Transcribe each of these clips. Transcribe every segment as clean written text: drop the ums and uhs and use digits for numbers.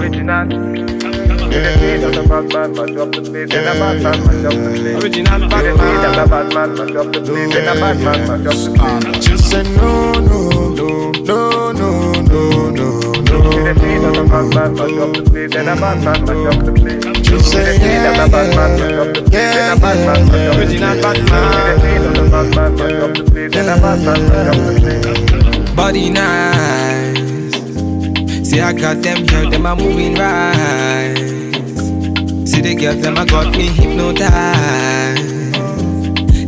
Original. Original Batman, mash up the place. In a Batman, mash up the place. Original Batman, mash up the place. In a Batman, mash up the place. Just say no, no, no, no, no, no, no, no. Original Batman, mash up the place. In a Batman, mash up the place. Just say yeah, Batman, mash up the place. In a Batman, mash up the place. Original Batman, mash up the place. In a Batman, mash up the place. Body nice. See I got them girls, them are moving right. See the girls, them a got me hypnotized.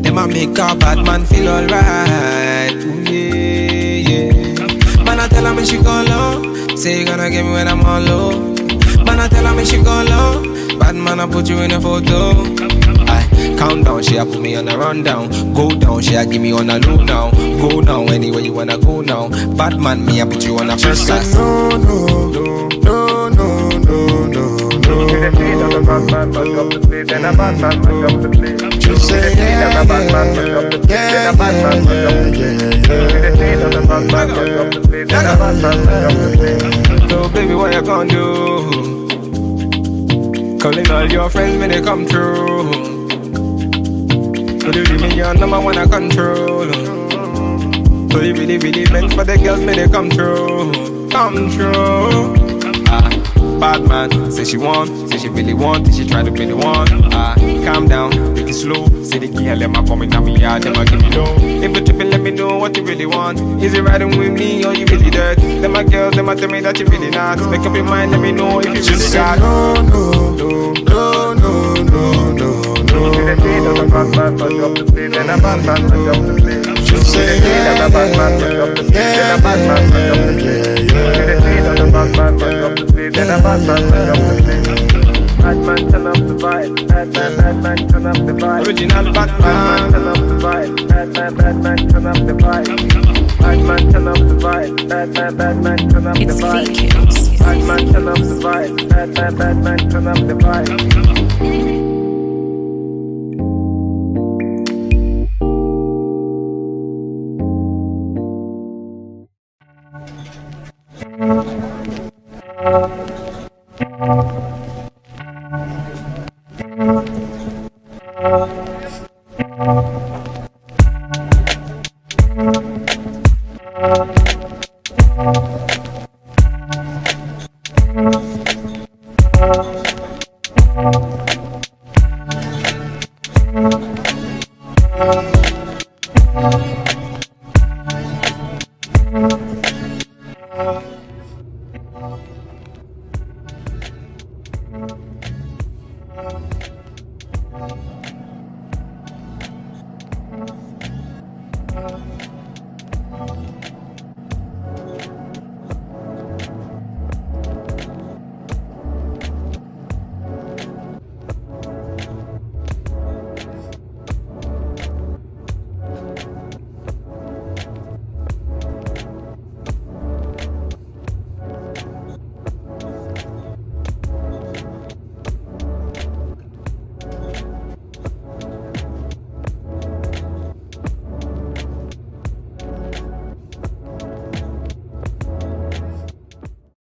Them a make a bad man feel alright. Ooh, yeah, yeah. Man I tell her me she go low. Say you gonna get me when I'm on low. Man I tell her me she go low. Bad man I put you in a photo. Count down, she a put me on a rundown. Go down, she a give me on a low now. Go now, anywhere you wanna go now. Bad man, me a put you on a first class. No, no, no, no, no, no, no, no. Batman, mash up the place. In a Batman, mash up the place. Just say yeah, Batman, mash up the place. In a Batman, mash up the place. In a Batman, mash up the place. So baby, what you gonna do? Calling all your friends when they come through. So you give me your number when I control. So you really, really meant for the girls when they come through. Come through. Bad man, say she want, say she really want, say she try to be the one. Calm down, take it slow. Say the girl, let me come in on me yard, them a give me low. If you tripping, let me know what you really want. Is it riding with me or you really dirt? Them my girls, them a tell me that you really not. Make up your mind, let me know if you really got. No, no, no, no, no, no, no, no. Batman, mash up the place. In a Batman, mash up the place. Just say yeah, Batman, mash up the place. In a Batman, mash up the place. Batman, mash up the place. In a Batman, mash up the place. Batman, turn up the vibe. Batman, turn up the vibe. Original Batman, turn up the vibe. Batman, turn up the vibe. Batman, turn up the vibe. Batman, turn up the It's vibe. fake house. Batman, turn up the vibe. Batman, turn up the vibe.